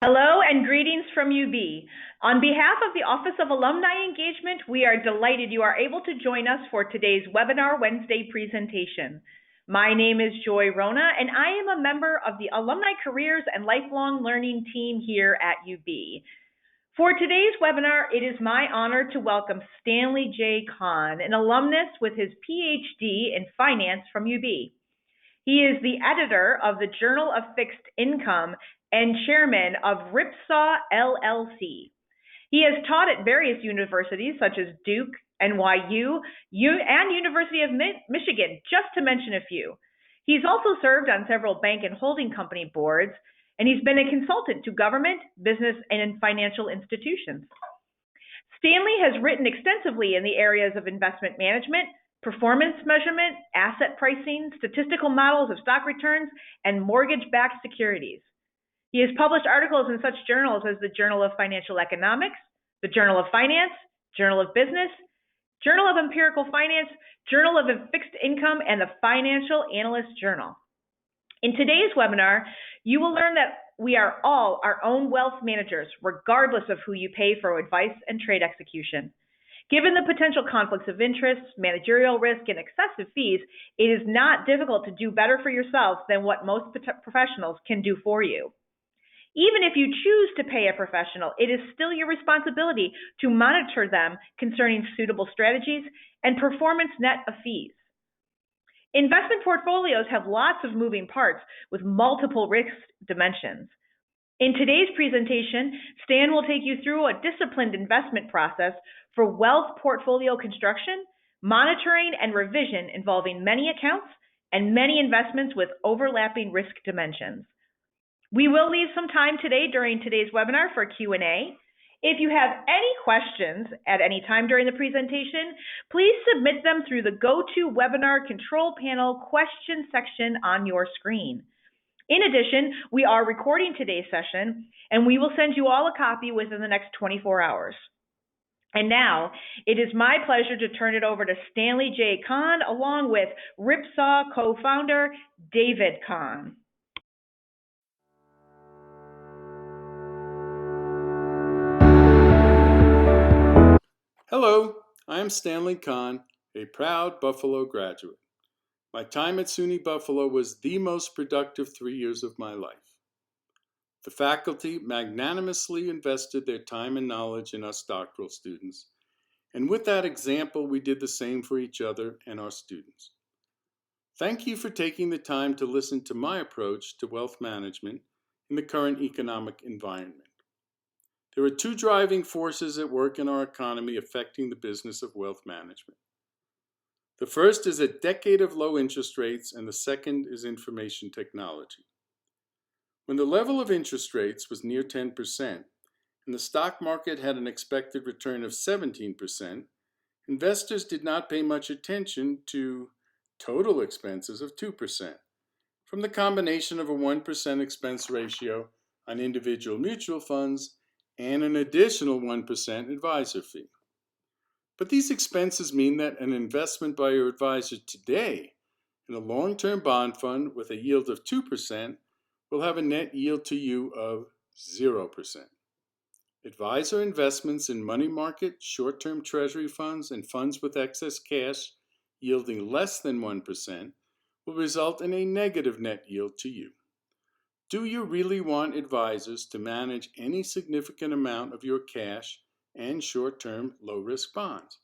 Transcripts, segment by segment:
Hello and greetings from UB. On behalf of the Office of Alumni Engagement, we are delighted you are able to join us for today's Webinar Wednesday presentation. My name is Joy Rona, and I am a member of the Alumni Careers and Lifelong Learning team here at UB. For today's webinar, it is my honor to welcome Stanley J. Jquan, an alumnus with his PhD in finance from UB. He is the editor of the Journal of Fixed Income and chairman of Ripsaw LLC. He has taught at various universities such as Duke, NYU, and University of Michigan, just to mention a few. He's also served on several bank and holding company boards, and he's been a consultant to government, business, and financial institutions. Stanley has written extensively in the areas of investment management, performance measurement, asset pricing, statistical models of stock returns, and mortgage-backed securities. He has published articles in such journals as the Journal of Financial Economics, the Journal of Finance, Journal of Business, Journal of Empirical Finance, Journal of Fixed Income, and the Financial Analyst Journal. In today's webinar, you will learn that we are all our own wealth managers, regardless of who you pay for advice and trade execution. Given the potential conflicts of interest, managerial risk, and excessive fees, it is not difficult to do better for yourself than what most professionals can do for you. Even if you choose to pay a professional, it is still your responsibility to monitor them concerning suitable strategies and performance net of fees. Investment portfolios have lots of moving parts with multiple risk dimensions. In today's presentation, Stan will take you through a disciplined investment process for wealth portfolio construction, monitoring, and revision involving many accounts and many investments with overlapping risk dimensions. We will leave some time today during today's webinar for Q&A. If you have any questions at any time during the presentation, please submit them through the GoToWebinar control panel question section on your screen. In addition, we are recording today's session, and we will send you all a copy within the next 24 hours. And now, it is my pleasure to turn it over to Stanley J. Jquan, along with Ripsaw co-founder David Jquan. Hello, I am Stanley Jquan, a proud Buffalo graduate. My time at SUNY Buffalo was the most productive 3 years of my life. The faculty magnanimously invested their time and knowledge in us doctoral students, and with that example, we did the same for each other and our students. Thank you for taking the time to listen to my approach to wealth management in the current economic environment. There are two driving forces at work in our economy affecting the business of wealth management. The first is a decade of low interest rates, and the second is information technology. When the level of interest rates was near 10% and the stock market had an expected return of 17%, investors did not pay much attention to total expenses of 2%, from the combination of a 1% expense ratio on individual mutual funds and an additional 1% advisor fee. But these expenses mean that an investment by your advisor today in a long-term bond fund with a yield of 2% will have a net yield to you of 0%. Advisor investments in money market, short-term treasury funds, and funds with excess cash yielding less than 1% will result in a negative net yield to you. Do you really want advisors to manage any significant amount of your cash and short-term low-risk bonds?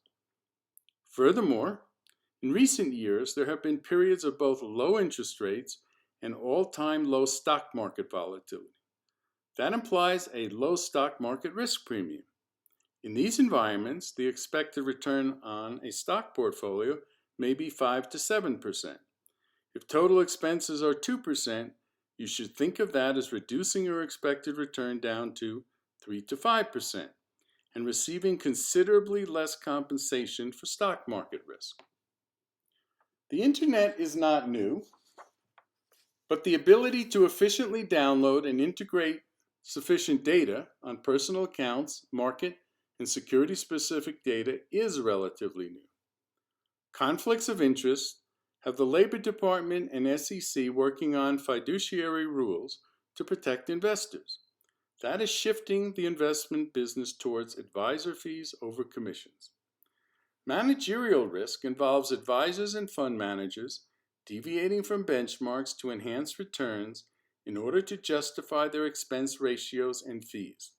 Furthermore, in recent years, there have been periods of both low interest rates and all-time low stock market volatility. That implies a low stock market risk premium. In these environments, the expected return on a stock portfolio may be 5 to 7%. If total expenses are 2%, you should think of that as reducing your expected return down to 3 to 5% and receiving considerably less compensation for stock market risk. The internet is not new, but the ability to efficiently download and integrate sufficient data on personal accounts, market, and security-specific data is relatively new. Conflicts of interest have the Labor Department and SEC working on fiduciary rules to protect investors. That is shifting the investment business towards advisor fees over commissions. Managerial risk involves advisors and fund managers deviating from benchmarks to enhance returns in order to justify their expense ratios and fees.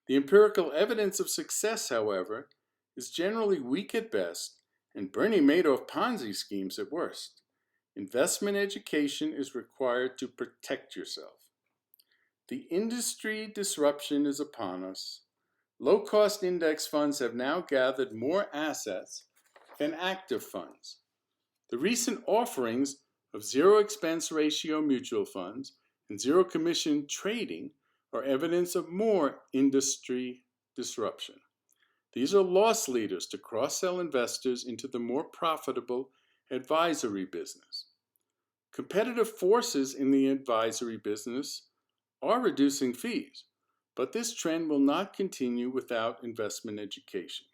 The empirical evidence of success, however, is generally weak at best and Bernie Madoff Ponzi schemes at worst. Investment education is required to protect yourself. The industry disruption is upon us. Low-cost index funds have now gathered more assets than active funds. The recent offerings of zero expense ratio mutual funds and zero commission trading are evidence of more industry disruption. These are loss leaders to cross-sell investors into the more profitable advisory business. Competitive forces in the advisory business are reducing fees, but this trend will not continue without investment education.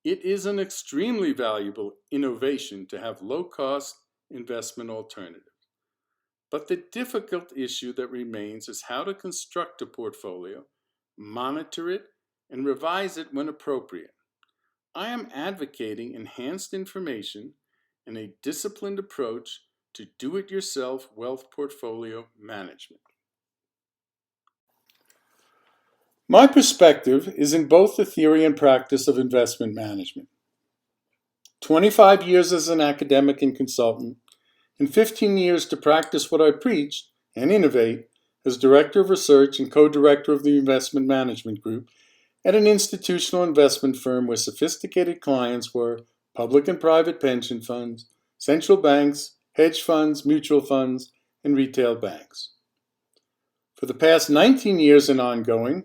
It is an extremely valuable innovation to have low-cost investment alternatives. But the difficult issue that remains is how to construct a portfolio, monitor it, and revise it when appropriate. I am advocating enhanced information and a disciplined approach to do-it-yourself wealth portfolio management. My perspective is in both the theory and practice of investment management. 25 years as an academic and consultant, and 15 years to practice what I preach and innovate as Director of Research and Co-Director of the Investment Management Group at an institutional investment firm where sophisticated clients were public and private pension funds, central banks, hedge funds, mutual funds, and retail banks. For the past 19 years and ongoing,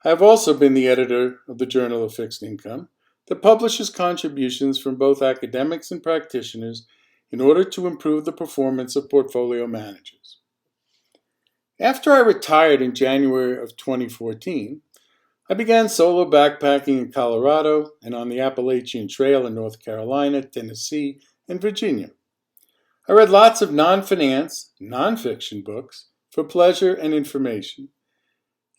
I have also been the editor of the Journal of Fixed Income that publishes contributions from both academics and practitioners in order to improve the performance of portfolio managers. After I retired in January of 2014, I began solo backpacking in Colorado and on the Appalachian Trail in North Carolina, Tennessee, and Virginia. I read lots of non-finance, non-fiction books for pleasure and information.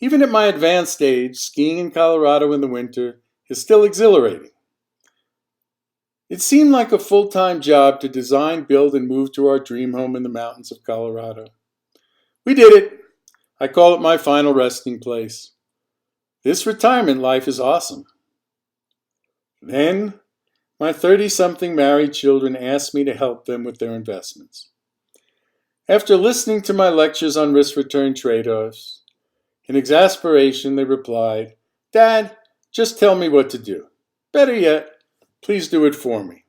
Even at my advanced age, skiing in Colorado in the winter is still exhilarating. It seemed like a full-time job to design, build, and move to our dream home in the mountains of Colorado. We did it. I call it my final resting place. This retirement life is awesome. Then, my 30-something married children asked me to help them with their investments. After listening to my lectures on risk-return trade-offs, in exasperation, they replied, "Dad, just tell me what to do. Better yet, please do it for me."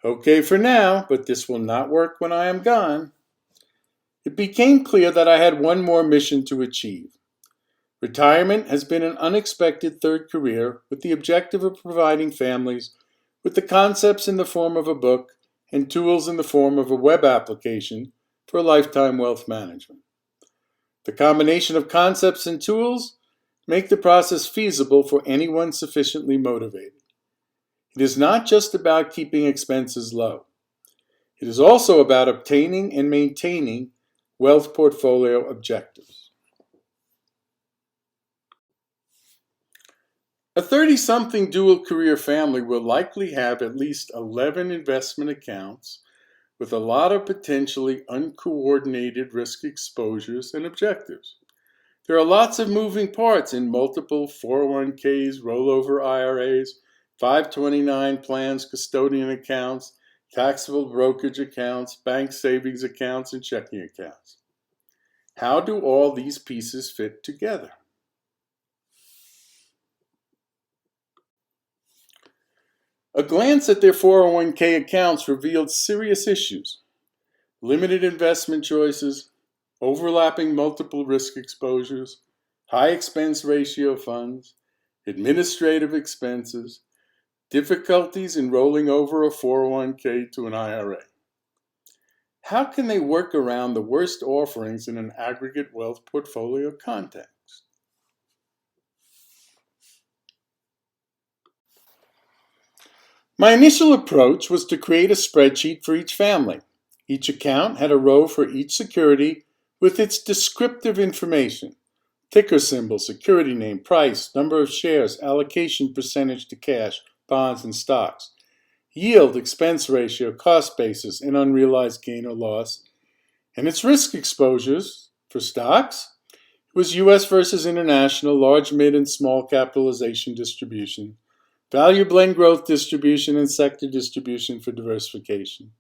Okay for now, but this will not work when I am gone. It became clear that I had one more mission to achieve. Retirement has been an unexpected third career with the objective of providing families with the concepts in the form of a book and tools in the form of a web application for lifetime wealth management. The combination of concepts and tools make the process feasible for anyone sufficiently motivated. It is not just about keeping expenses low. It is also about obtaining and maintaining wealth portfolio objectives. A 30-something dual-career family will likely have at least 11 investment accounts with a lot of potentially uncoordinated risk exposures and objectives. There are lots of moving parts in multiple 401ks, rollover IRAs, 529 plans, custodian accounts, taxable brokerage accounts, bank savings accounts, and checking accounts. How do all these pieces fit together? A glance at their 401k accounts revealed serious issues: limited investment choices, overlapping multiple risk exposures, high expense ratio funds, administrative expenses, difficulties in rolling over a 401k to an IRA. How can they work around the worst offerings in an aggregate wealth portfolio context? My initial approach was to create a spreadsheet for each family. Each account had a row for each security with its descriptive information, ticker symbol, security name, price, number of shares, allocation percentage to cash, bonds, and stocks, yield, expense ratio, cost basis, and unrealized gain or loss, and its risk exposures for stocks was U.S. versus international, large, mid, and small capitalization distribution, value blend growth distribution, and sector distribution for diversification.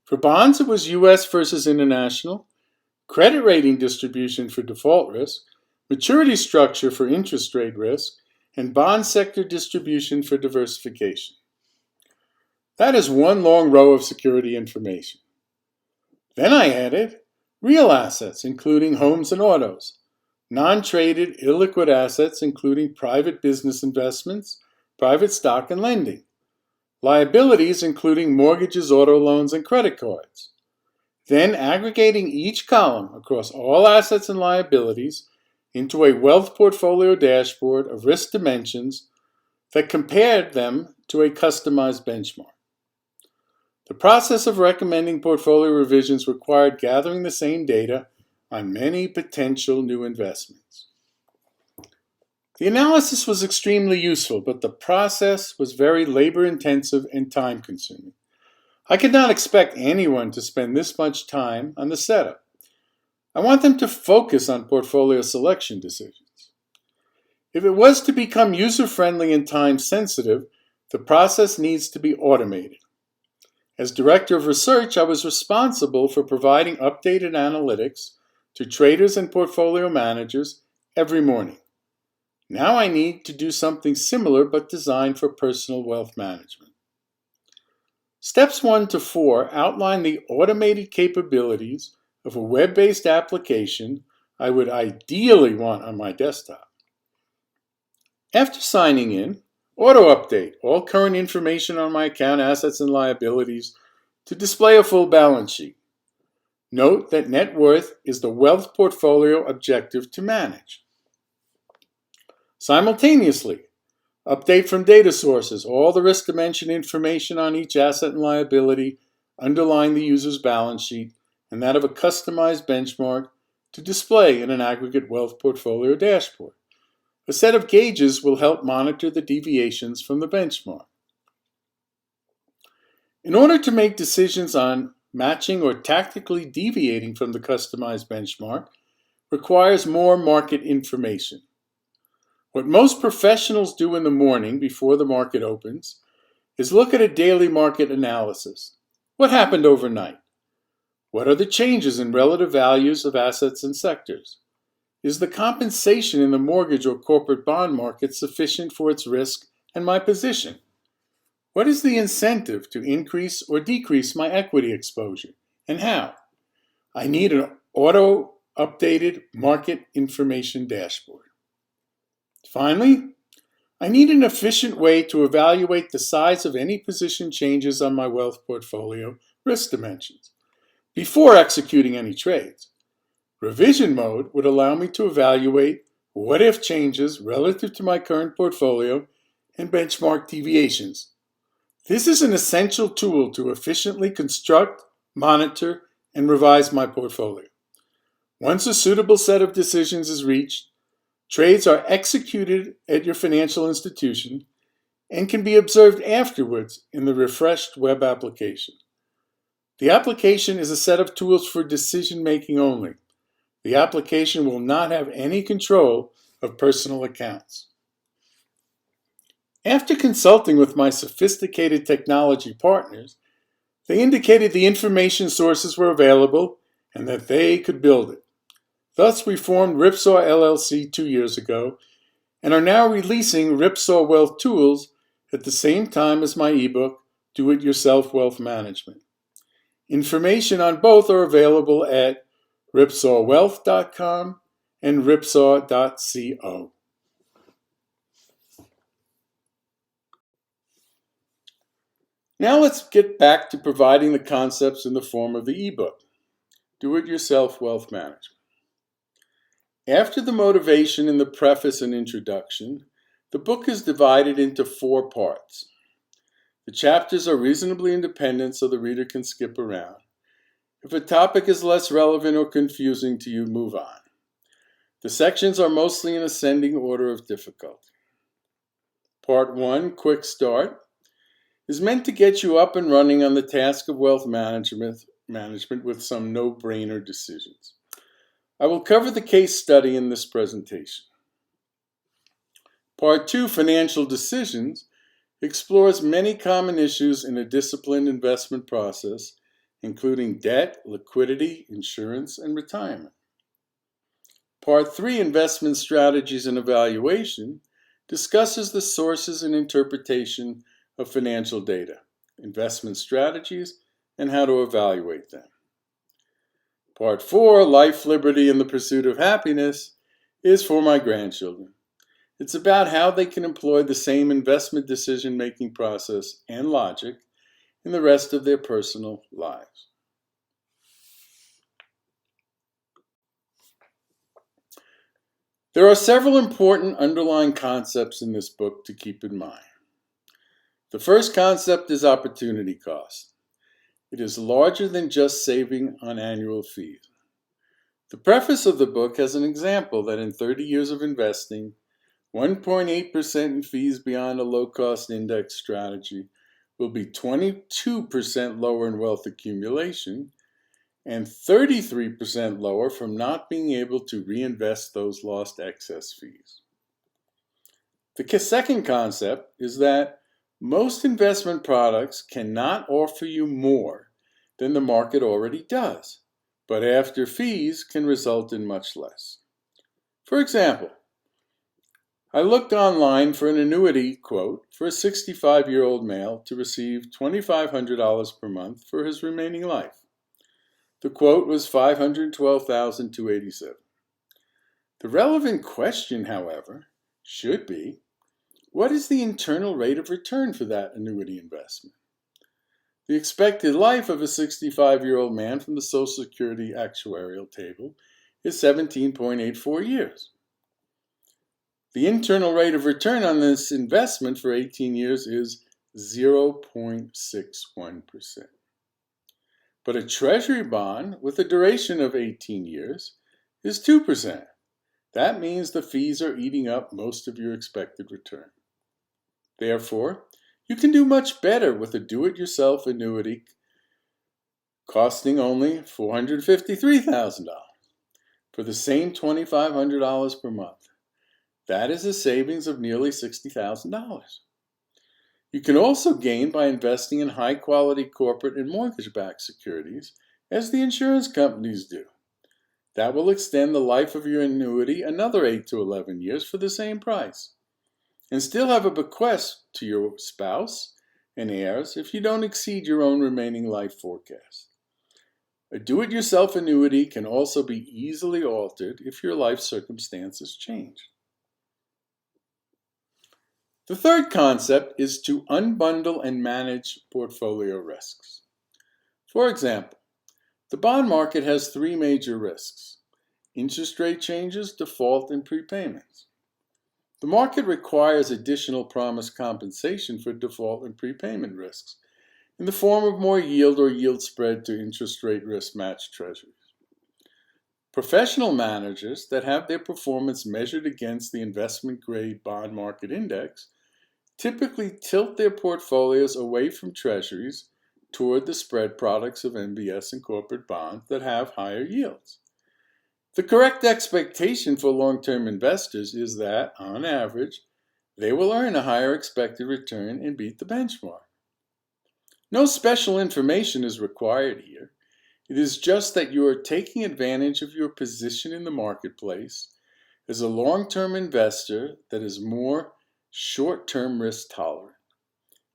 For bonds, it was U.S. versus international, credit rating distribution for default risk, maturity structure for interest rate risk, and bond sector distribution for diversification. That is one long row of security information. Then I added real assets, including homes and autos, non-traded illiquid assets, including private business investments, private stock, and lending, liabilities, including mortgages, auto loans, and credit cards. Then aggregating each column across all assets and liabilities into a wealth portfolio dashboard of risk dimensions that compared them to a customized benchmark. The process of recommending portfolio revisions required gathering the same data on many potential new investments. The analysis was extremely useful, but the process was very labor-intensive and time-consuming. I could not expect anyone to spend this much time on the setup. I want them to focus on portfolio selection decisions. If it was to become user-friendly and time-sensitive, the process needs to be automated. As Director of Research, I was responsible for providing updated analytics to traders and portfolio managers every morning. Now I need to do something similar but designed for personal wealth management. Steps 1 to 4 outline the automated capabilities of a web-based application I would ideally want on my desktop. After signing in, auto-update all current information on my account, assets, and liabilities to display a full balance sheet. Note that net worth is the wealth portfolio objective to manage. Simultaneously, update from data sources all the risk dimension information on each asset and liability underlying the user's balance sheet and that of a customized benchmark to display in an aggregate wealth portfolio dashboard. A set of gauges will help monitor the deviations from the benchmark. In order to make decisions on matching or tactically deviating from the customized benchmark requires more market information. What most professionals do in the morning before the market opens is look at a daily market analysis. What happened overnight? What are the changes in relative values of assets and sectors? Is the compensation in the mortgage or corporate bond market sufficient for its risk and my position? What is the incentive to increase or decrease my equity exposure, and how? I need an auto-updated market information dashboard. Finally, I need an efficient way to evaluate the size of any position changes on my wealth portfolio risk dimensions before executing any trades. Revision mode would allow me to evaluate what-if changes relative to my current portfolio and benchmark deviations. This is an essential tool to efficiently construct, monitor, and revise my portfolio. Once a suitable set of decisions is reached, trades are executed at your financial institution and can be observed afterwards in the refreshed web application. The application is a set of tools for decision-making only. The application will not have any control of personal accounts. After consulting with my sophisticated technology partners, they indicated the information sources were available and that they could build it. Thus, we formed Ripsaw LLC 2 years ago and are now releasing Ripsaw Wealth Tools at the same time as my ebook, Do It Yourself Wealth Management. Information on both are available at ripsawwealth.com and ripsaw.co. Now let's get back to providing the concepts in the form of the ebook, Do It Yourself Wealth Management. After the motivation in the preface and introduction, the book is divided into 4 parts. The chapters are reasonably independent so the reader can skip around. If a topic is less relevant or confusing to you, move on. The sections are mostly in ascending order of difficulty. Part 1, Quick Start, is meant to get you up and running on the task of wealth management with some no-brainer decisions. I will cover the case study in this presentation. Part 2, Financial Decisions, explores many common issues in a disciplined investment process, including debt, liquidity, insurance, and retirement. Part 3, Investment Strategies and Evaluation, discusses the sources and interpretation of financial data, investment strategies, and how to evaluate them. Part 4, Life, Liberty, and the Pursuit of Happiness, is for my grandchildren. It's about how they can employ the same investment decision-making process and logic in the rest of their personal lives. There are several important underlying concepts in this book to keep in mind. The first concept is opportunity cost. It is larger than just saving on annual fees. The preface of the book has an example that in 30 years of investing, 1.8% in fees beyond a low-cost index strategy will be 22% lower in wealth accumulation and 33% lower from not being able to reinvest those lost excess fees. The second concept is that most investment products cannot offer you more than the market already does, but after fees can result in much less. For example, I looked online for an annuity quote for a 65-year-old male to receive $2,500 per month for his remaining life. The quote was $512,287. The relevant question, however, should be, what is the internal rate of return for that annuity investment? The expected life of a 65-year-old man from the Social Security actuarial table is 17.84 years. The internal rate of return on this investment for 18 years is 0.61%. But a treasury bond with a duration of 18 years is 2%. That means the fees are eating up most of your expected return. Therefore, you can do much better with a do-it-yourself annuity costing only $453,000 for the same $2,500 per month. That is a savings of nearly $60,000. You can also gain by investing in high-quality corporate and mortgage-backed securities, as the insurance companies do. That will extend the life of your annuity another 8 to 11 years for the same price, and still have a bequest to your spouse and heirs if you don't exceed your own remaining life forecast. A do-it-yourself annuity can also be easily altered if your life circumstances change. The third concept is to unbundle and manage portfolio risks. For example, the bond market has 3 major risks: interest rate changes, default, and prepayments. The market requires additional promised compensation for default and prepayment risks in the form of more yield or yield spread to interest rate risk matched treasuries. Professional managers that have their performance measured against the investment-grade bond market index typically tilt their portfolios away from treasuries toward the spread products of MBS and corporate bonds that have higher yields. The correct expectation for long-term investors is that, on average, they will earn a higher expected return and beat the benchmark. No special information is required here. It is just that you are taking advantage of your position in the marketplace as a long-term investor that is more short-term risk tolerant.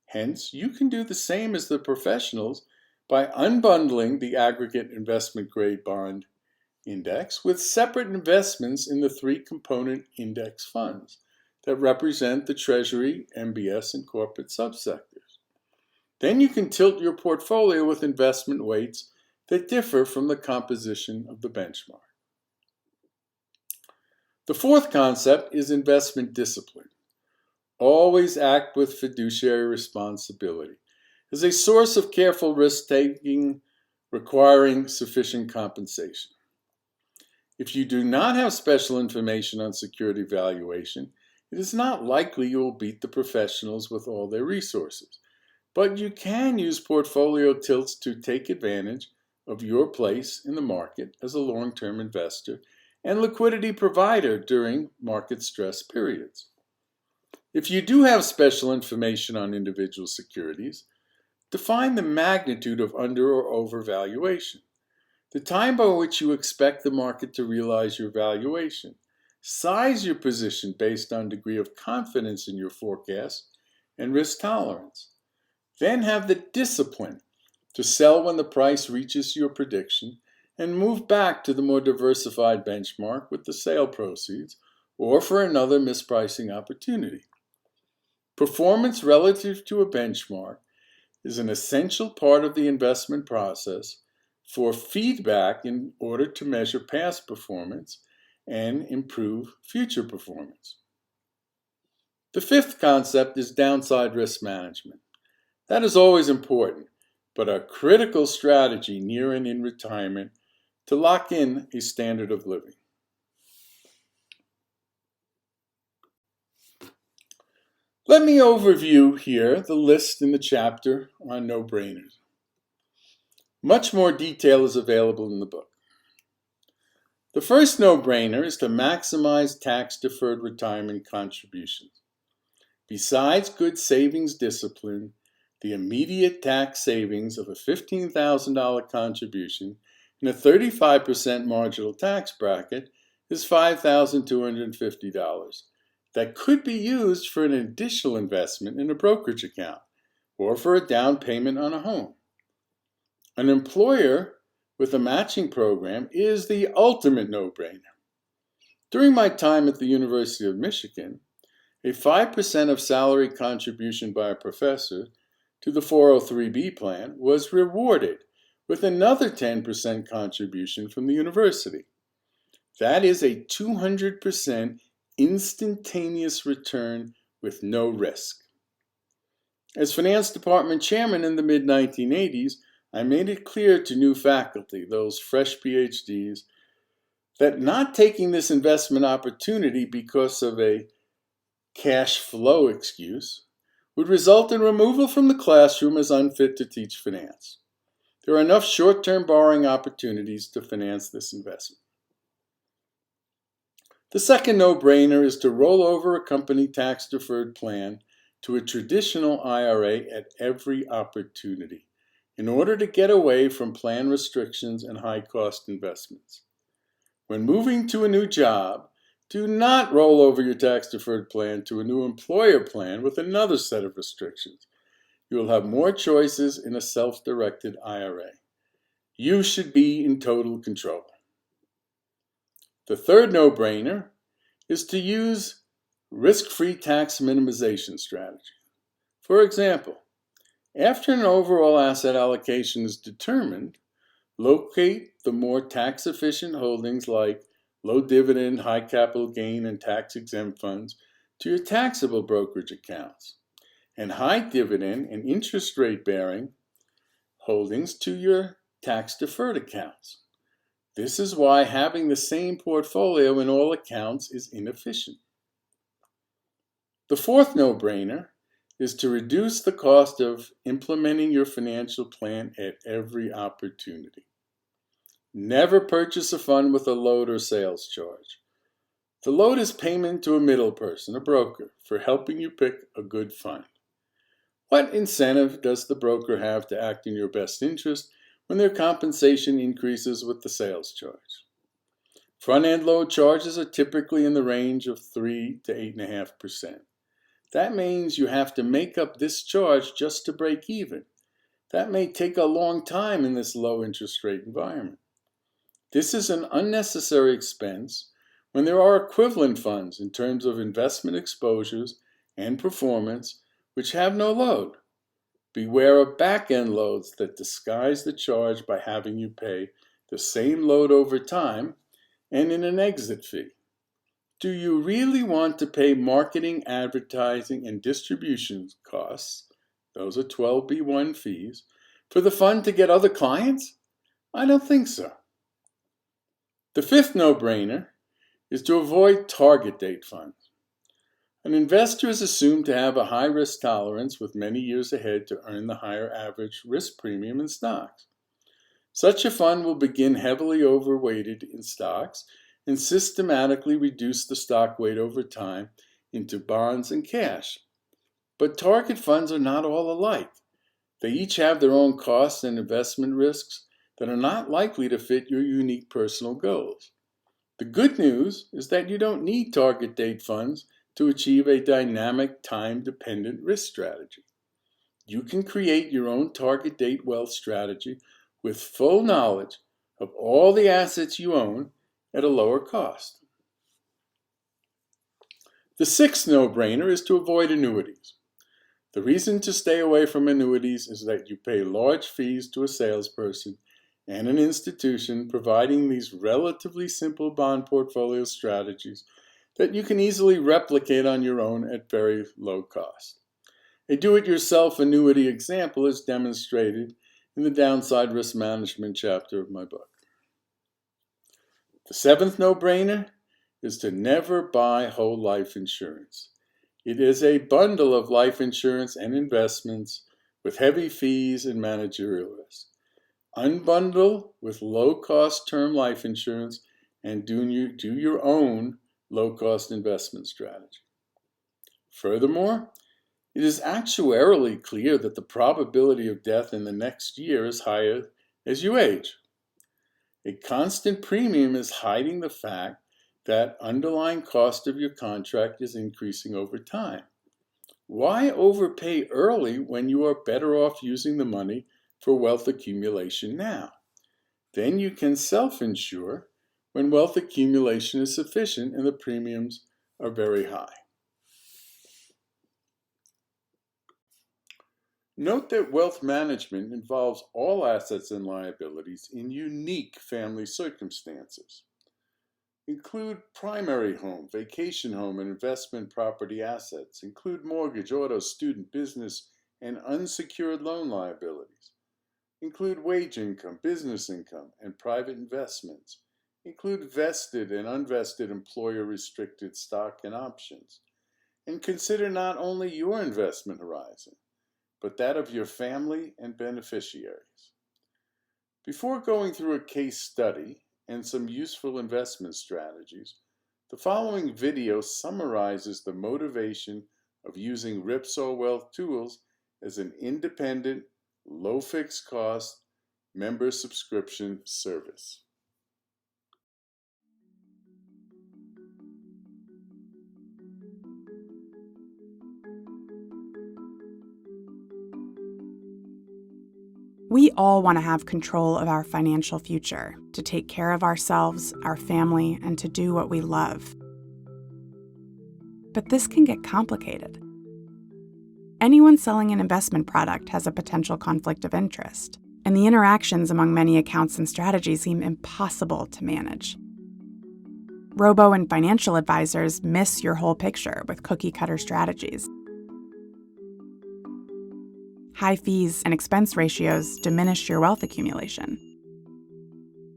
Hence, you can do the same as the professionals by unbundling the aggregate investment-grade bond index with separate investments in the 3-component index funds that represent the Treasury, MBS, and corporate subsectors. Then you can tilt your portfolio with investment weights that differ from the composition of the benchmark. The fourth concept is investment discipline. Always act with fiduciary responsibility. As a source of careful risk-taking, requiring sufficient compensation. If you do not have special information on security valuation, it is not likely you will beat the professionals with all their resources. But you can use portfolio tilts to take advantage of your place in the market as a long-term investor and liquidity provider during market stress periods. If you do have special information on individual securities, define the magnitude of under or overvaluation, the time by which you expect the market to realize your valuation. Size your position based on degree of confidence in your forecast and risk tolerance. Then have the discipline to sell when the price reaches your prediction and move back to the more diversified benchmark with the sale proceeds or for another mispricing opportunity. Performance relative to a benchmark is an essential part of the investment process for feedback in order to measure past performance and improve future performance. The fifth concept is downside risk management. That is always important, but a critical strategy near and in retirement to lock in a standard of living. Let me overview here the list in the chapter on no-brainers. Much more detail is available in the book. The first no-brainer is to maximize tax-deferred retirement contributions. Besides good savings discipline, the immediate tax savings of a $15,000 contribution in a 35% marginal tax bracket is $5,250 that could be used for an additional investment in a brokerage account or for a down payment on a home. An employer with a matching program is the ultimate no-brainer. During my time at the University of Michigan, a 5% of salary contribution by a professor to the 403B plan was rewarded with another 10% contribution from the university. That is a 200% instantaneous return with no risk. As finance department chairman in the mid-1980s, I made it clear to new faculty, those fresh PhDs, that not taking this investment opportunity because of a cash flow excuse would result in removal from the classroom as unfit to teach finance. There are enough short-term borrowing opportunities to finance this investment. The second no-brainer is to roll over a company tax-deferred plan to a traditional IRA at every opportunity in order to get away from plan restrictions and high-cost investments. When moving to a new job, do not roll over your tax-deferred plan to a new employer plan with another set of restrictions. You will have more choices in a self-directed IRA. You should be in total control. The third no-brainer is to use risk-free tax minimization strategy. For example, after an overall asset allocation is determined, locate the more tax-efficient holdings like low dividend, high capital gain, and tax-exempt funds to your taxable brokerage accounts, and high dividend and interest rate-bearing holdings to your tax-deferred accounts. This is why having the same portfolio in all accounts is inefficient. The fourth no-brainer is to reduce the cost of implementing your financial plan at every opportunity. Never purchase a fund with a load or sales charge. The load is payment to a middle person, a broker, for helping you pick a good fund. What incentive does the broker have to act in your best interest when their compensation increases with the sales charge? Front-end load charges are typically in the range of 3 to 8.5%. That means you have to make up this charge just to break even. That may take a long time in this low interest rate environment. This is an unnecessary expense when there are equivalent funds in terms of investment exposures and performance which have no load. Beware of back-end loads that disguise the charge by having you pay the same load over time and in an exit fee. Do you really want to pay marketing, advertising, and distribution costs, those are 12B1 fees, for the fund to get other clients? I don't think so. The fifth no-brainer is to avoid target date funds. An investor is assumed to have a high risk tolerance with many years ahead to earn the higher average risk premium in stocks. Such a fund will begin heavily overweighted in stocks and systematically reduce the stock weight over time into bonds and cash. But target funds are not all alike. They each have their own costs and investment risks that are not likely to fit your unique personal goals. The good news is that you don't need target date funds to achieve a dynamic, time-dependent risk strategy. You can create your own target date wealth strategy with full knowledge of all the assets you own at a lower cost. The sixth no-brainer is to avoid annuities. The reason to stay away from annuities is that you pay large fees to a salesperson and an institution providing these relatively simple bond portfolio strategies that you can easily replicate on your own at very low cost. A do-it-yourself annuity example is demonstrated in the Downside Risk Management chapter of my book. The seventh no-brainer is to never buy whole life insurance. It is a bundle of life insurance and investments with heavy fees and managerial risk. Unbundle with low-cost term life insurance and do your own low-cost investment strategy. Furthermore, it is actuarially clear that the probability of death in the next year is higher as you age. A constant premium is hiding the fact that underlying cost of your contract is increasing over time. Why overpay early when you are better off using the money for wealth accumulation now? Then you can self-insure when wealth accumulation is sufficient and the premiums are very high. Note that wealth management involves all assets and liabilities in unique family circumstances. Include primary home, vacation home, and investment property assets. Include mortgage, auto, student, business, and unsecured loan liabilities. Include wage income, business income, and private investments. Include vested and unvested employer-restricted stock and options. And consider not only your investment horizon, but that of your family and beneficiaries. Before going through a case study and some useful investment strategies, the following video summarizes the motivation of using Ripsaw Wealth Tools as an independent, low fixed cost, member subscription service. We all want to have control of our financial future, to take care of ourselves, our family, and to do what we love. But this can get complicated. Anyone selling an investment product has a potential conflict of interest, and the interactions among many accounts and strategies seem impossible to manage. Robo and financial advisors miss your whole picture with cookie-cutter strategies. High fees and expense ratios diminish your wealth accumulation.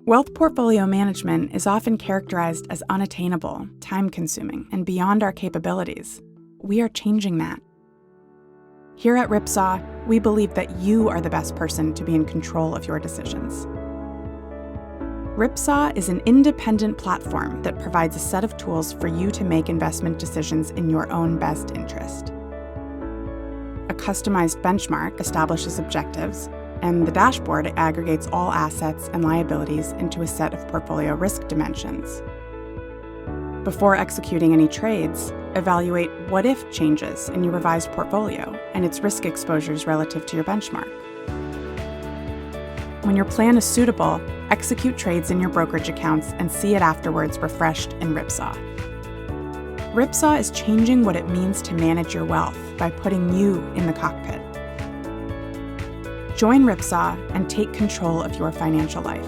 Wealth portfolio management is often characterized as unattainable, time-consuming, and beyond our capabilities. We are changing that. Here at Ripsaw, we believe that you are the best person to be in control of your decisions. Ripsaw is an independent platform that provides a set of tools for you to make investment decisions in your own best interest. A customized benchmark establishes objectives, and the dashboard aggregates all assets and liabilities into a set of portfolio risk dimensions. Before executing any trades, evaluate what-if changes in your revised portfolio and its risk exposures relative to your benchmark. When your plan is suitable, execute trades in your brokerage accounts and see it afterwards refreshed in Ripsaw. Ripsaw is changing what it means to manage your wealth by putting you in the cockpit. Join Ripsaw and take control of your financial life.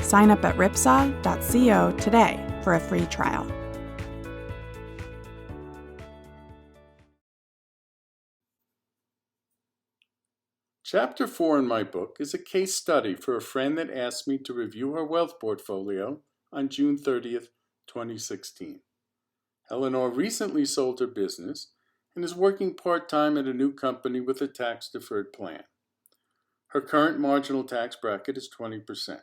Sign up at ripsaw.co today for a free trial. Chapter 4 in my book is a case study for a friend that asked me to review her wealth portfolio on June 30th, 2016. Eleanor recently sold her business and is working part-time at a new company with a tax-deferred plan. Her current marginal tax bracket is 20%.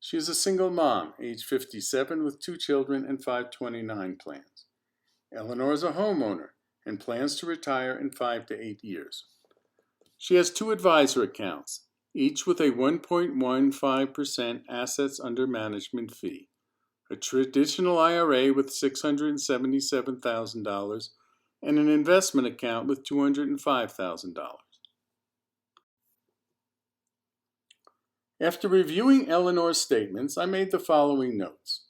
She is a single mom, age 57, with 2 children and 529 plans. Eleanor is a homeowner and plans to retire in 5 to 8 years. She has 2 advisor accounts, each with a 1.15% assets under management fee, a traditional IRA with $677,000, and an investment account with $205,000. After reviewing Eleanor's statements, I made the following notes.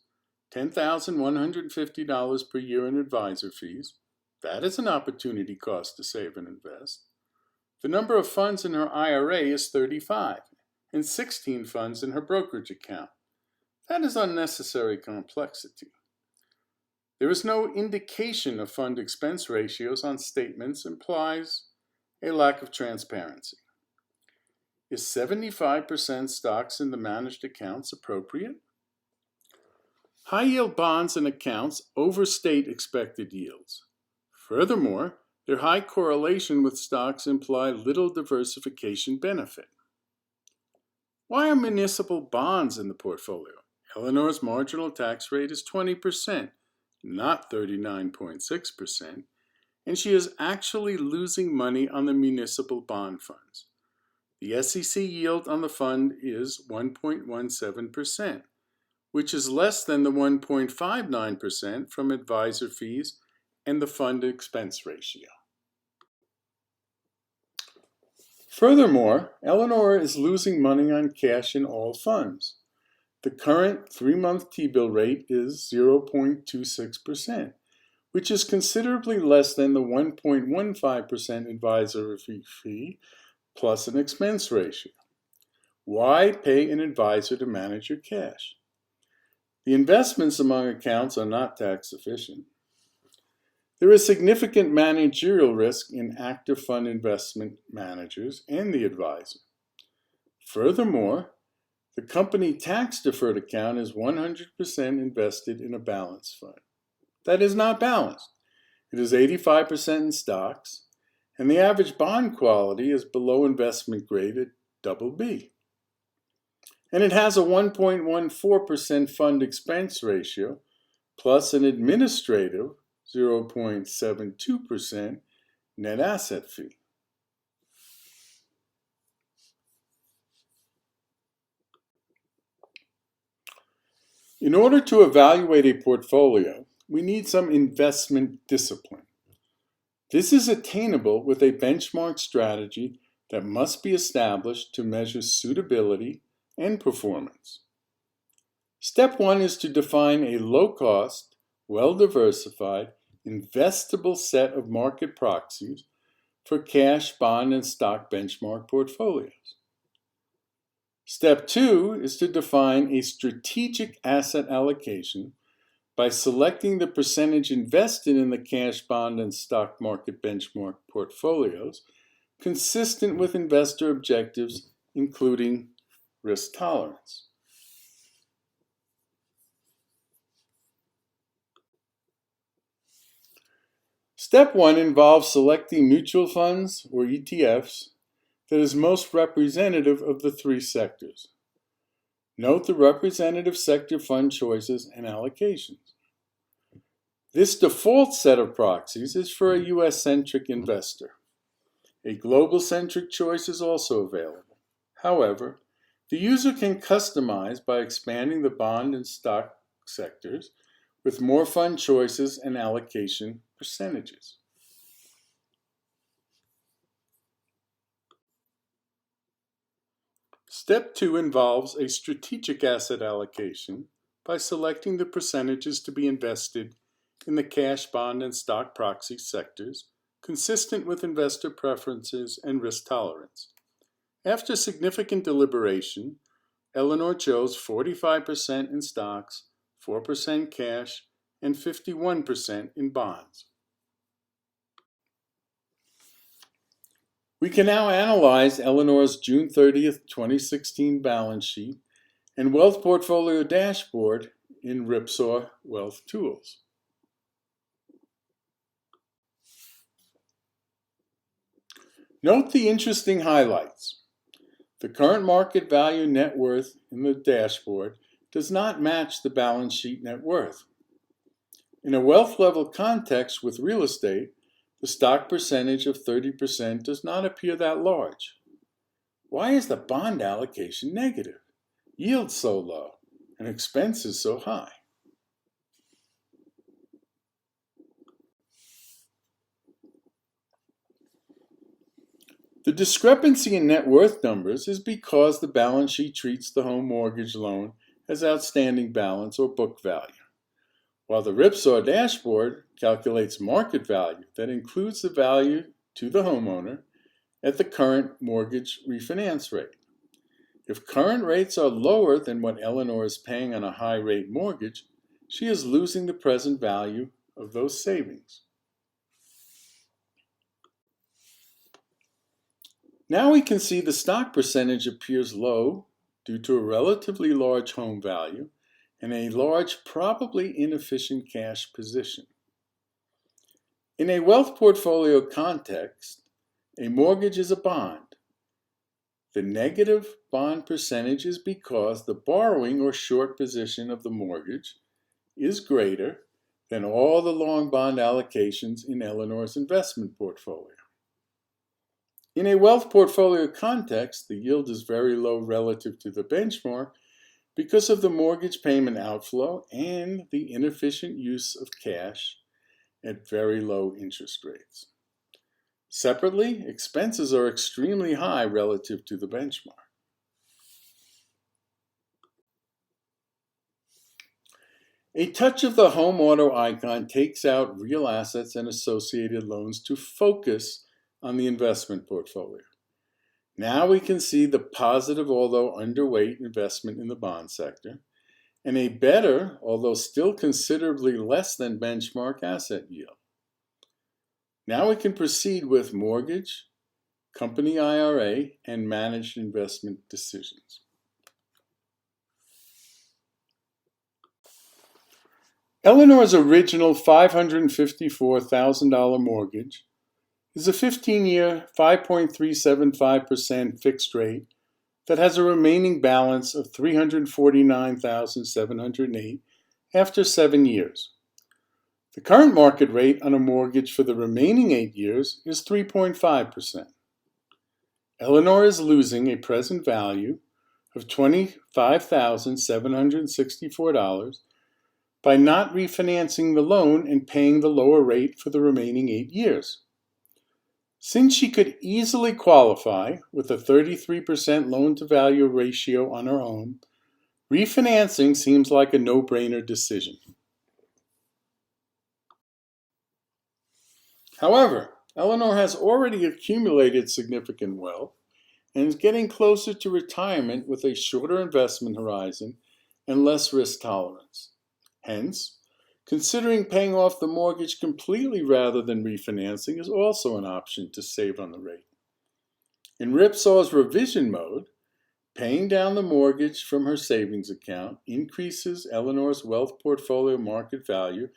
$10,150 per year in advisor fees. That is an opportunity cost to save and invest. The number of funds in her IRA is 35, and 16 funds in her brokerage account. That is unnecessary complexity. There is no indication of fund expense ratios on statements implies a lack of transparency. Is 75% stocks in the managed accounts appropriate? High-yield bonds and accounts overstate expected yields. Furthermore, their high correlation with stocks imply little diversification benefit. Why are municipal bonds in the portfolio? Eleanor's marginal tax rate is 20%, not 39.6%, and she is actually losing money on the municipal bond funds. The SEC yield on the fund is 1.17%, which is less than the 1.59% from advisor fees and the fund expense ratio. Furthermore, Eleanor is losing money on cash in all funds. The current 3-month T-bill rate is 0.26%, which is considerably less than the 1.15% advisor fee plus an expense ratio. Why pay an advisor to manage your cash? The investments among accounts are not tax efficient. There is significant managerial risk in active fund investment managers and the advisor. Furthermore, the company tax-deferred account is 100% invested in a balanced fund. That is not balanced. It is 85% in stocks, and the average bond quality is below investment grade at BB. And it has a 1.14% fund expense ratio plus an administrative 0.72% net asset fee. In order to evaluate a portfolio, we need some investment discipline. This is attainable with a benchmark strategy that must be established to measure suitability and performance. Step 1 is to define a low-cost, well-diversified, investable set of market proxies for cash, bond, and stock benchmark portfolios. Step 2 is to define a strategic asset allocation by selecting the percentage invested in the cash, bond, and stock market benchmark portfolios consistent with investor objectives, including risk tolerance. Step 1 involves selecting mutual funds, or ETFs, that is most representative of the 3 sectors. Note the representative sector fund choices and allocations. This default set of proxies is for a US-centric investor. A global-centric choice is also available. However, the user can customize by expanding the bond and stock sectors with more fund choices and allocation percentages. Step 2 involves a strategic asset allocation by selecting the percentages to be invested in the cash, bond, and stock proxy sectors consistent with investor preferences and risk tolerance. After significant deliberation, Eleanor chose 45% in stocks, 4% cash, and 51% in bonds. We can now analyze Eleanor's June 30th, 2016 balance sheet and wealth portfolio dashboard in Ripsaw Wealth Tools. Note the interesting highlights. The current market value net worth in the dashboard does not match the balance sheet net worth. In a wealth level context with real estate, the stock percentage of 30% does not appear that large. Why is the bond allocation negative? Yield so low and expenses so high? The discrepancy in net worth numbers is because the balance sheet treats the home mortgage loan as outstanding balance or book value, while the Ripsaw dashboard calculates market value that includes the value to the homeowner at the current mortgage refinance rate. If current rates are lower than what Eleanor is paying on a high-rate mortgage, she is losing the present value of those savings. Now we can see the stock percentage appears low due to a relatively large home value and a large, probably inefficient cash position. In a wealth portfolio context, a mortgage is a bond. The negative bond percentage is because the borrowing or short position of the mortgage is greater than all the long bond allocations in Eleanor's investment portfolio. In a wealth portfolio context, the yield is very low relative to the benchmark because of the mortgage payment outflow and the inefficient use of cash at very low interest rates. Separately, expenses are extremely high relative to the benchmark. A touch of the home auto icon takes out real assets and associated loans to focus on the investment portfolio. Now we can see the positive, although underweight, investment in the bond sector, and a better, although still considerably less than benchmark, asset yield. Now we can proceed with mortgage, company IRA, and managed investment decisions. Eleanor's original $554,000 mortgage is a 15-year, 5.375% fixed rate that has a remaining balance of $349,708 after 7 years. The current market rate on a mortgage for the remaining 8 years is 3.5%. Eleanor is losing a present value of $25,764 by not refinancing the loan and paying the lower rate for the remaining 8 years. Since she could easily qualify with a 33% loan-to-value ratio on her home, refinancing seems like a no-brainer decision. However, Eleanor has already accumulated significant wealth and is getting closer to retirement with a shorter investment horizon and less risk tolerance. Hence, considering paying off the mortgage completely rather than refinancing is also an option to save on the rate. In Ripsaw's revision mode, paying down the mortgage from her savings account increases Eleanor's wealth portfolio market value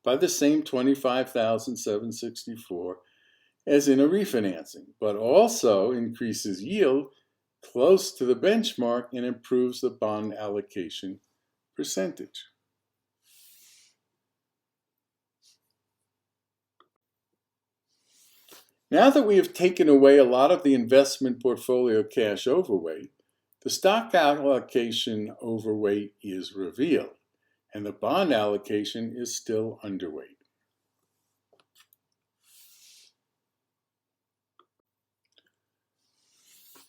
by the same $25,764 as in a refinancing, but also increases yield close to the benchmark and improves the bond allocation percentage. Now that we have taken away a lot of the investment portfolio cash overweight, the stock allocation overweight is revealed, and the bond allocation is still underweight.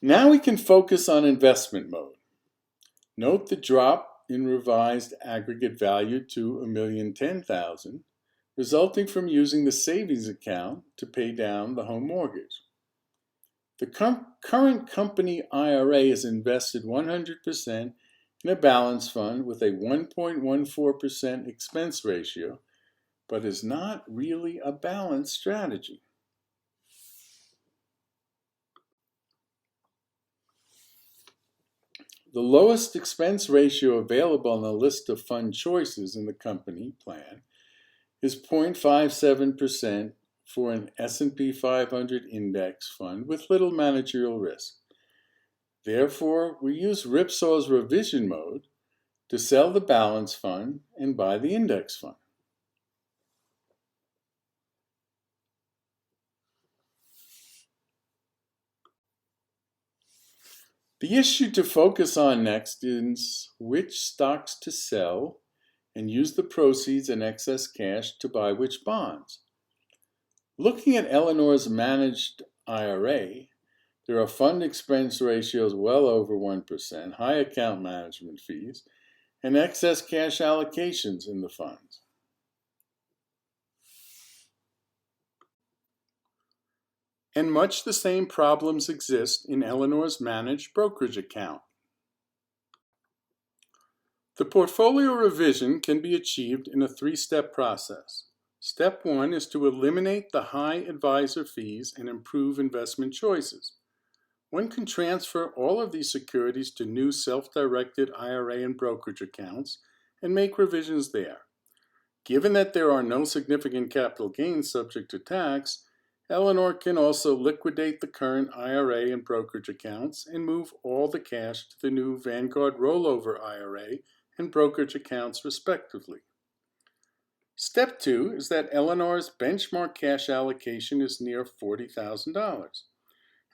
Now we can focus on investment mode. Note the drop in revised aggregate value to $1,010,000, resulting from using the savings account to pay down the home mortgage. The current company IRA is invested 100% in a balance fund with a 1.14% expense ratio, but is not really a balanced strategy. The lowest expense ratio available on the list of fund choices in the company plan is 0.57% for an S&P 500 index fund with little managerial risk. Therefore, we use Ripsaw's revision mode to sell the balance fund and buy the index fund. The issue to focus on next is which stocks to sell and use the proceeds and excess cash to buy which bonds. Looking at Eleanor's managed IRA, there are fund expense ratios well over 1%, high account management fees, and excess cash allocations in the funds. And much the same problems exist in Eleanor's managed brokerage account. The portfolio revision can be achieved in a three-step process. Step 1 is to eliminate the high advisor fees and improve investment choices. One can transfer all of these securities to new self-directed IRA and brokerage accounts and make revisions there. Given that there are no significant capital gains subject to tax, Eleanor can also liquidate the current IRA and brokerage accounts and move all the cash to the new Vanguard rollover IRA and brokerage accounts respectively. Step 2 is that Eleanor's benchmark cash allocation is near $40,000,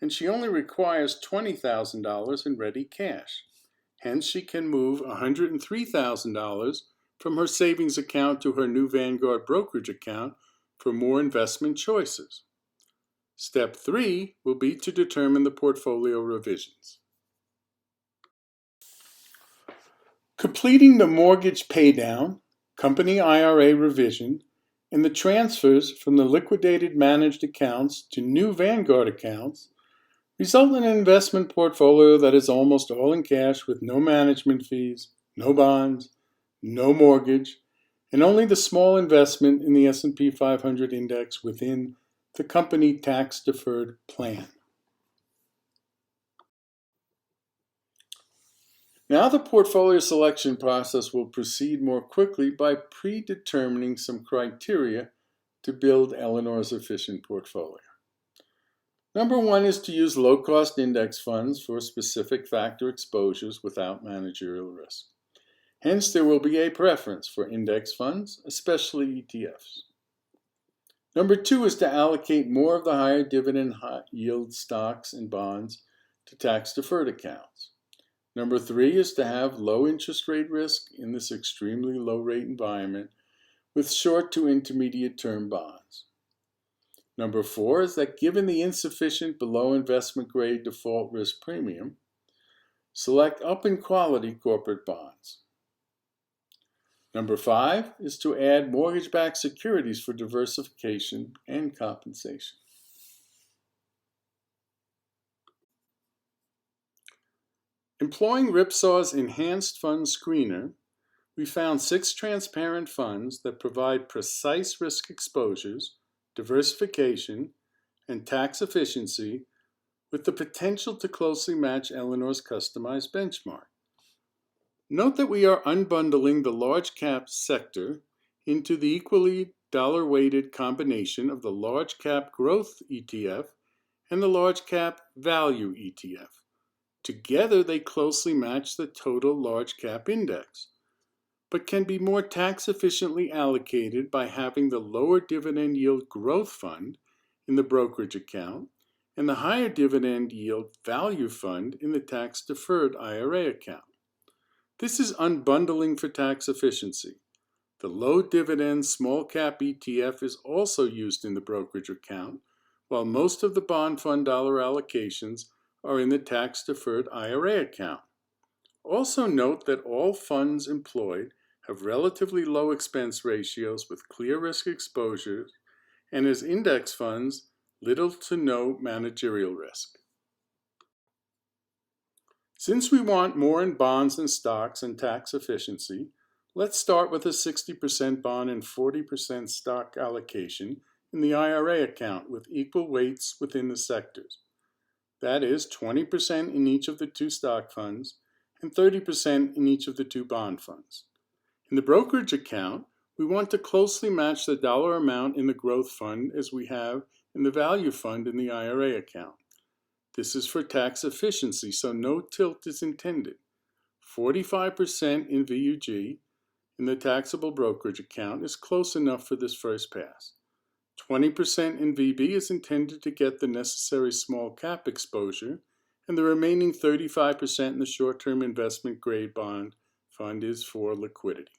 and she only requires $20,000 in ready cash. Hence, she can move $103,000 from her savings account to her new Vanguard brokerage account for more investment choices. Step 3 will be to determine the portfolio revisions. Completing the mortgage paydown, company IRA revision, and the transfers from the liquidated managed accounts to new Vanguard accounts result in an investment portfolio that is almost all in cash with no management fees, no bonds, no mortgage, and only the small investment in the S&P 500 index within the company tax-deferred plan. Now the portfolio selection process will proceed more quickly by predetermining some criteria to build Eleanor's efficient portfolio. Number 1 is to use low-cost index funds for specific factor exposures without managerial risk. Hence, there will be a preference for index funds, especially ETFs. Number 2 is to allocate more of the higher dividend yield stocks and bonds to tax-deferred accounts. Number 3 is to have low interest rate risk in this extremely low rate environment with short to intermediate term bonds. Number 4 is that given the insufficient below investment grade default risk premium, select up in quality corporate bonds. Number 5 is to add mortgage-backed securities for diversification and compensation. Employing Ripsaw's Enhanced Fund Screener, we found 6 transparent funds that provide precise risk exposures, diversification, and tax efficiency with the potential to closely match Eleanor's customized benchmark. Note that we are unbundling the large cap sector into the equally dollar-weighted combination of the large cap growth ETF and the large cap value ETF. Together, they closely match the total large cap index, but can be more tax efficiently allocated by having the lower dividend yield growth fund in the brokerage account and the higher dividend yield value fund in the tax-deferred IRA account. This is unbundling for tax efficiency. The low dividend small cap ETF is also used in the brokerage account, while most of the bond fund dollar allocations are in the tax-deferred IRA account. Also note that all funds employed have relatively low expense ratios with clear risk exposures, and as index funds, little to no managerial risk. Since we want more in bonds and stocks and tax efficiency, let's start with a 60% bond and 40% stock allocation in the IRA account with equal weights within the sectors. That is 20% in each of the 2 stock funds and 30% in each of the two bond funds. In the brokerage account, we want to closely match the dollar amount in the growth fund as we have in the value fund in the IRA account. This is for tax efficiency, so no tilt is intended. 45% in VUG in the taxable brokerage account is close enough for this first pass. 20% in VB is intended to get the necessary small cap exposure, and the remaining 35% in the short-term investment grade bond fund is for liquidity.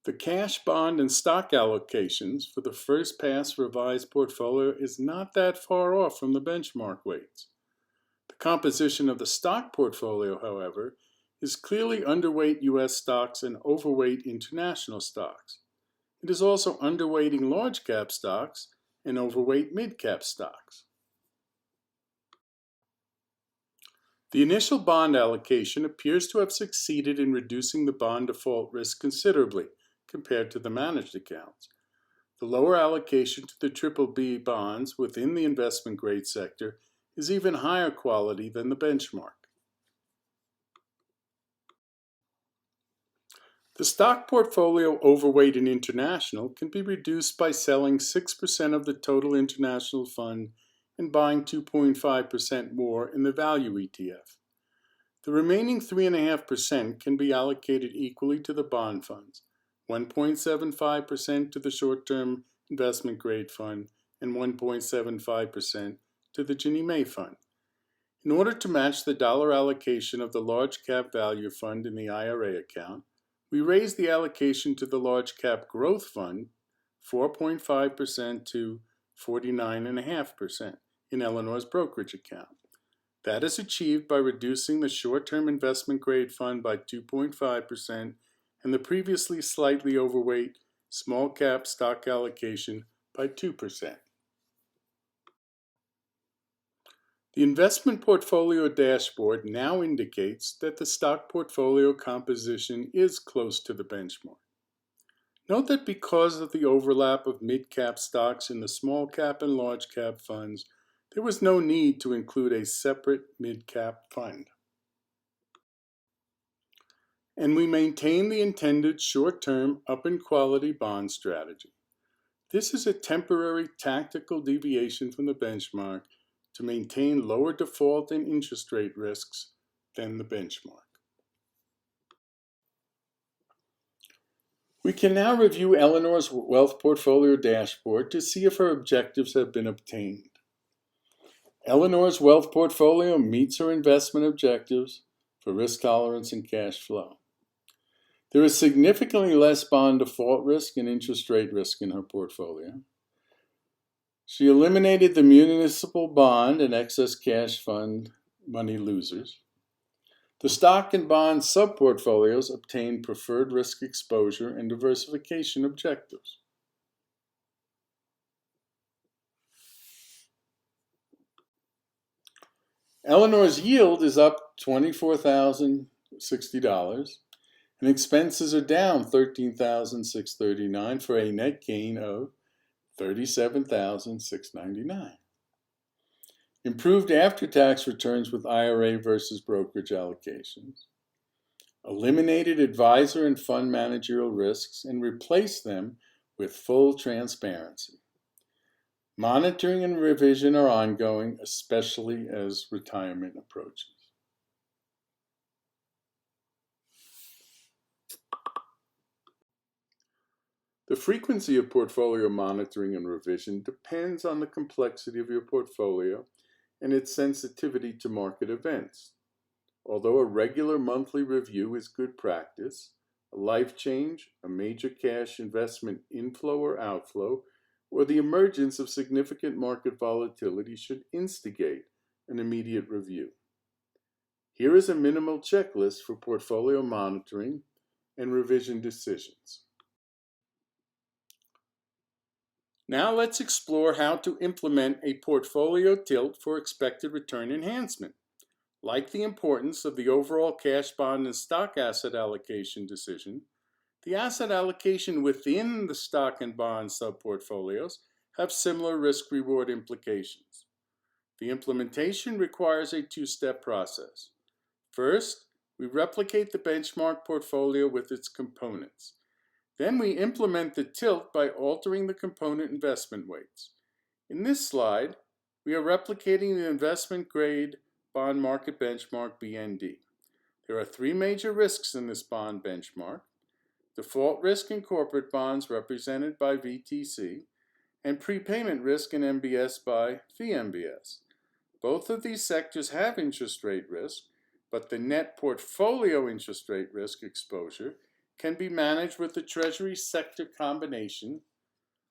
The cash, bond, and stock allocations for the first pass revised portfolio is not that far off from the benchmark weights. The composition of the stock portfolio, however, is clearly underweight U.S. stocks and overweight international stocks. It is also underweighting large cap stocks and overweight mid cap stocks. The initial bond allocation appears to have succeeded in reducing the bond default risk considerably compared to the managed accounts. The lower allocation to the BBB bonds within the investment grade sector is even higher quality than the benchmark. The stock portfolio overweight in international can be reduced by selling 6% of the total international fund and buying 2.5% more in the value ETF. The remaining 3.5% can be allocated equally to the bond funds, 1.75% to the short-term investment grade fund and 1.75% to the Ginnie Mae fund. In order to match the dollar allocation of the large cap value fund in the IRA account, we raised the allocation to the large cap growth fund 4.5% to 49.5% in Eleanor's brokerage account. That is achieved by reducing the short-term investment grade fund by 2.5% and the previously slightly overweight small cap stock allocation by 2%. The investment portfolio dashboard now indicates that the stock portfolio composition is close to the benchmark. Note that because of the overlap of mid-cap stocks in the small cap and large cap funds, there was no need to include a separate mid-cap fund. And we maintain the intended short-term up-in-quality bond strategy. This is a temporary tactical deviation from the benchmark to maintain lower default and interest rate risks than the benchmark. We can now review Eleanor's wealth portfolio dashboard to see if her objectives have been obtained. Eleanor's wealth portfolio meets her investment objectives for risk tolerance and cash flow. There is significantly less bond default risk and interest rate risk in her portfolio. She eliminated the municipal bond and excess cash fund money losers. The stock and bond subportfolios obtained preferred risk exposure and diversification objectives. Eleanor's yield is up $24,060 and expenses are down $13,639 for a net gain of $37,699. Improved after-tax returns with IRA versus brokerage allocations. Eliminated advisor and fund managerial risks and replaced them with full transparency. Monitoring and revision are ongoing, especially as retirement approaches. The frequency of portfolio monitoring and revision depends on the complexity of your portfolio and its sensitivity to market events. Although a regular monthly review is good practice, a life change, a major cash investment inflow or outflow, or the emergence of significant market volatility should instigate an immediate review. Here is a minimal checklist for portfolio monitoring and revision decisions. Now let's explore how to implement a portfolio tilt for expected return enhancement. Like the importance of the overall cash, bond, and stock asset allocation decision, the asset allocation within the stock and bond subportfolios have similar risk-reward implications. The implementation requires a two-step process. First, we replicate the benchmark portfolio with its components. Then we implement the tilt by altering the component investment weights. In this slide, we are replicating the investment grade bond market benchmark BND. There are three major risks in this bond benchmark: default risk in corporate bonds represented by VTC, and prepayment risk in MBS by VMBS. Both of these sectors have interest rate risk, but the net portfolio interest rate risk exposure can be managed with the Treasury sector combination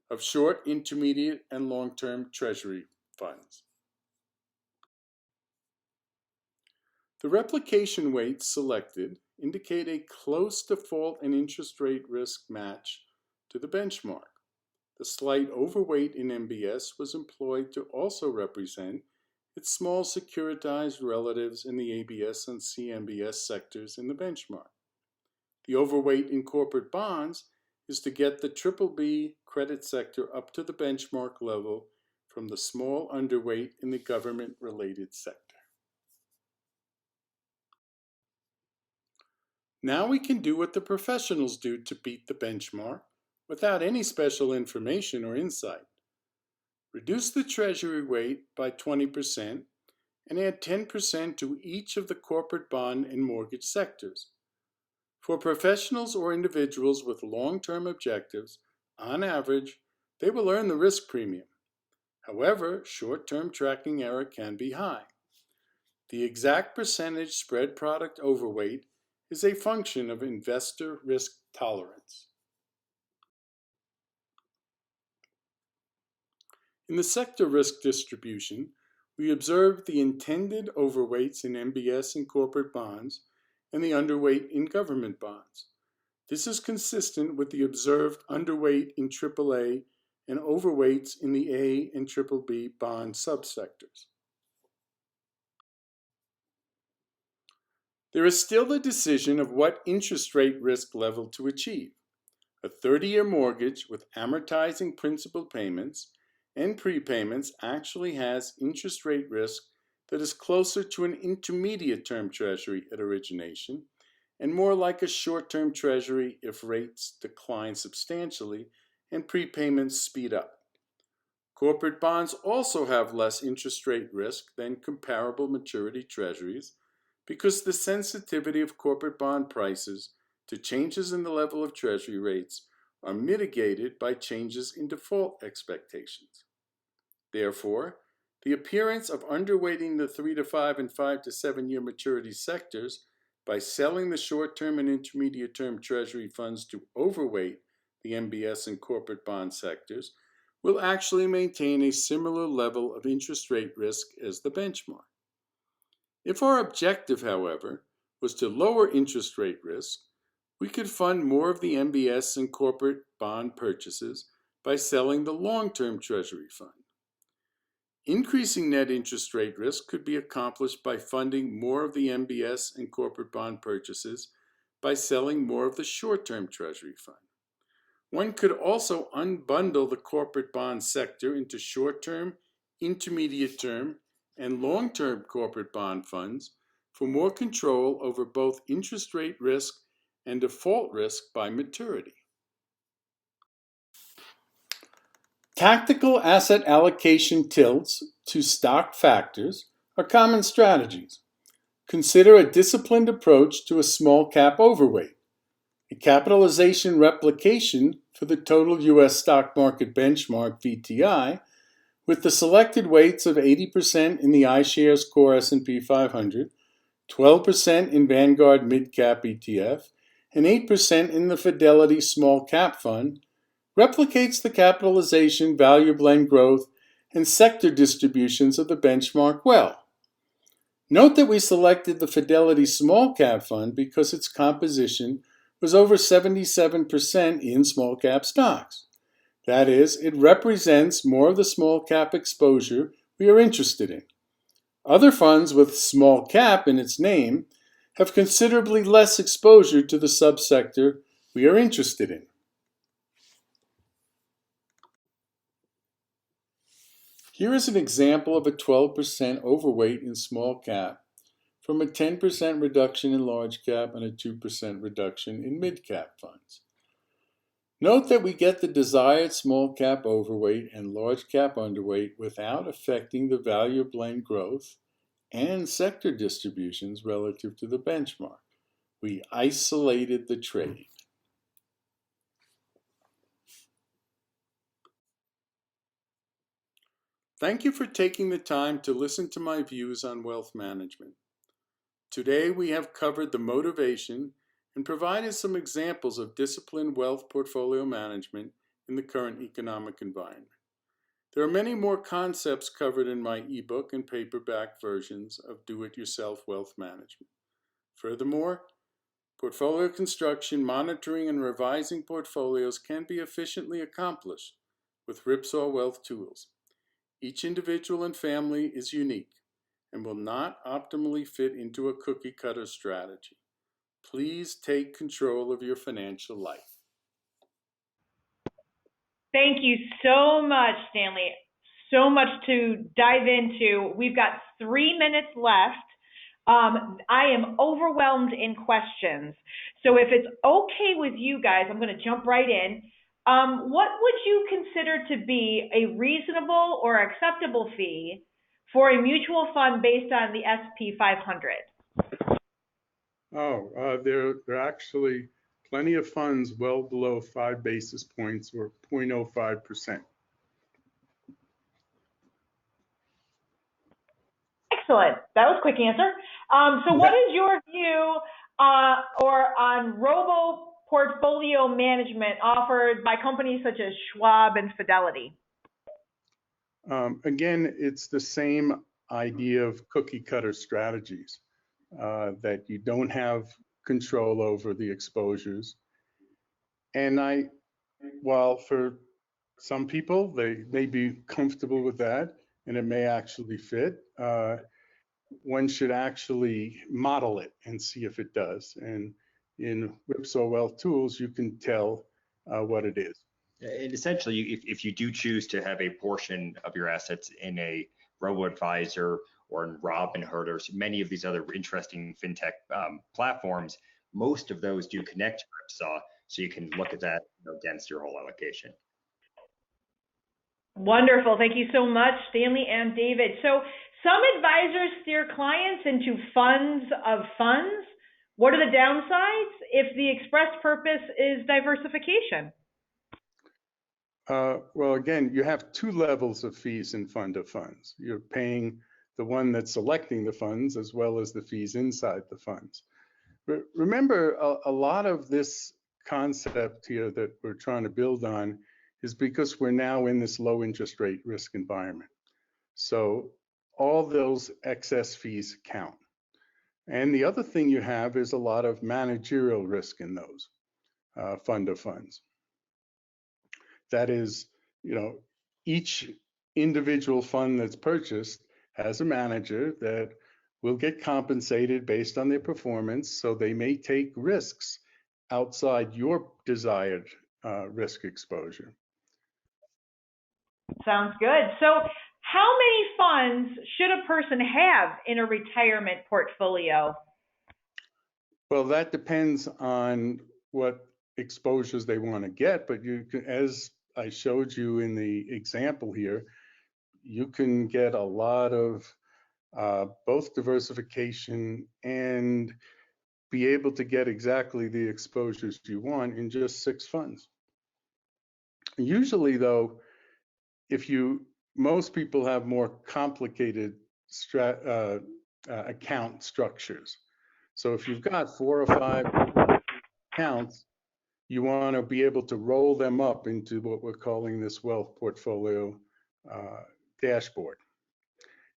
of short, intermediate, and long-term Treasury funds. The replication weights selected indicate a close default and interest rate risk match to the benchmark. The slight overweight in MBS was employed to also represent its small securitized relatives in the ABS and CMBS sectors in the benchmark. The overweight in corporate bonds is to get the BBB credit sector up to the benchmark level from the small underweight in the government-related sector. Now we can do what the professionals do to beat the benchmark without any special information or insight. Reduce the Treasury weight by 20% and add 10% to each of the corporate bond and mortgage sectors. For professionals or individuals with long-term objectives, on average, they will earn the risk premium. However, short-term tracking error can be high. The exact percentage spread product overweight is a function of investor risk tolerance. In the sector risk distribution, we observed the intended overweights in MBS and corporate bonds and the underweight in government bonds. This is consistent with the observed underweight in AAA and overweights in the A and BBB bond subsectors. There is still the decision of what interest rate risk level to achieve. A 30-year mortgage with amortizing principal payments and prepayments actually has interest rate risk that is closer to an intermediate term Treasury at origination and more like a short-term Treasury if rates decline substantially and prepayments speed up. Corporate bonds also have less interest rate risk than comparable maturity Treasuries because the sensitivity of corporate bond prices to changes in the level of Treasury rates are mitigated by changes in default expectations. Therefore, the appearance of underweighting the 3 to 5 and 5 to 7 year maturity sectors by selling the short-term and intermediate-term Treasury funds to overweight the MBS and corporate bond sectors will actually maintain a similar level of interest rate risk as the benchmark. If our objective, however, was to lower interest rate risk, we could fund more of the MBS and corporate bond purchases by selling the long-term Treasury fund. Increasing net interest rate risk could be accomplished by funding more of the MBS and corporate bond purchases by selling more of the short-term Treasury fund. One could also unbundle the corporate bond sector into short-term, intermediate-term, and long-term corporate bond funds for more control over both interest rate risk and default risk by maturity. Tactical asset allocation tilts to stock factors are common strategies. Consider a disciplined approach to a small cap overweight, a capitalization replication for the total U.S. stock market benchmark VTI, with the selected weights of 80% in the iShares Core S&P 500, 12% in Vanguard Mid Cap ETF, and 8% in the Fidelity Small Cap Fund, replicates the capitalization, value blend growth, and sector distributions of the benchmark well. Note that we selected the Fidelity Small Cap Fund because its composition was over 77% in small cap stocks. That is, it represents more of the small cap exposure we are interested in. Other funds with small cap in its name have considerably less exposure to the subsector we are interested in. Here is an example of a 12% overweight in small cap from a 10% reduction in large cap and a 2% reduction in mid cap funds. Note that we get the desired small cap overweight and large cap underweight without affecting the value blend growth and sector distributions relative to the benchmark. We isolated the trade. Thank you for taking the time to listen to my views on wealth management. Today we have covered the motivation and provided some examples of disciplined wealth portfolio management in the current economic environment. There are many more concepts covered in my ebook and paperback versions of Do-It-Yourself Wealth Management. Furthermore, portfolio construction, monitoring, and revising portfolios can be efficiently accomplished with Ripsaw Wealth Tools. Each individual and family is unique and will not optimally fit into a cookie-cutter strategy. Please take control of your financial life. Thank you so much, Stanley. So much to dive into. We've got 3 minutes left. I am overwhelmed in questions. So if it's okay with you guys, I'm going to jump right in. What would you consider to be a reasonable or acceptable fee for a mutual fund based on the SP 500? There are actually plenty of funds well below 5 basis points or 0.05%. Excellent. That was a quick answer. So what is your view on robo portfolio management offered by companies such as Schwab and Fidelity? Again, it's the same idea of cookie cutter strategies, that you don't have control over the exposures. And while for some people, they may be comfortable with that and it may actually fit, one should actually model it and see if it does. And in Ripsaw Wealth Tools, you can tell what it is. And essentially, if you do choose to have a portion of your assets in a robo-advisor or in Robinhood or many of these other interesting fintech platforms, most of those do connect to Ripsaw, so you can look at that against your whole allocation. Wonderful. Thank you so much, Stanley and David. So some advisors steer clients into funds of funds. What are the downsides if the express purpose is diversification? Well, again, you have 2 levels of fees in fund of funds. You're paying the one that's selecting the funds as well as the fees inside the funds. Remember, a lot of this concept here that we're trying to build on is because we're now in this low interest rate risk environment. So all those excess fees count. And the other thing you have is a lot of managerial risk in those fund of funds. That is, each individual fund that's purchased has a manager that will get compensated based on their performance, so they may take risks outside your desired risk exposure. Sounds good. So how many funds should a person have in a retirement portfolio? Well, that depends on what exposures they want to get, but you can, as I showed you in the example here, you can get a lot of both diversification and be able to get exactly the exposures you want in just 6 funds. Usually though, most people have more complicated account structures. So if you've got 4 or 5 accounts, you want to be able to roll them up into what we're calling this wealth portfolio dashboard.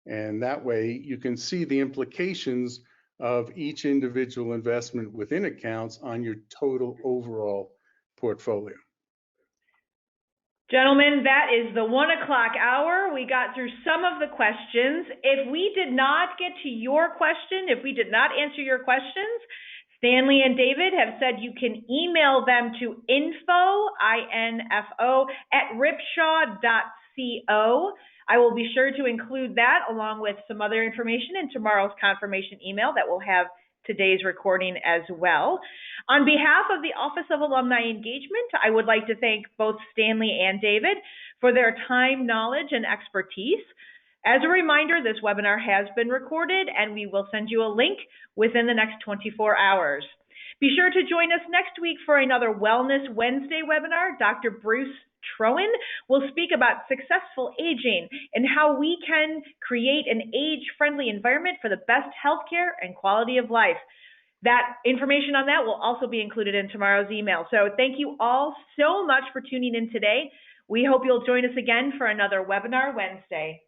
And that way you can see the implications of each individual investment within accounts on your total overall portfolio. Gentlemen, that is the 1 o'clock hour. We got through some of the questions. If we did not get to your question, if we did not answer your questions, Stanley and David have said you can email them to info@ripsaw.co. I will be sure to include that along with some other information in tomorrow's confirmation email that will have today's recording as well. On behalf of the Office of Alumni Engagement, I would like to thank both Stanley and David for their time, knowledge, and expertise. As a reminder, this webinar has been recorded and we will send you a link within the next 24 hours. Be sure to join us next week for another Wellness Wednesday webinar. Dr. Bruce Troen will speak about successful aging and how we can create an age-friendly environment for the best healthcare and quality of life. That information on that will also be included in tomorrow's email. So thank you all so much for tuning in today. We hope you'll join us again for another Webinar Wednesday.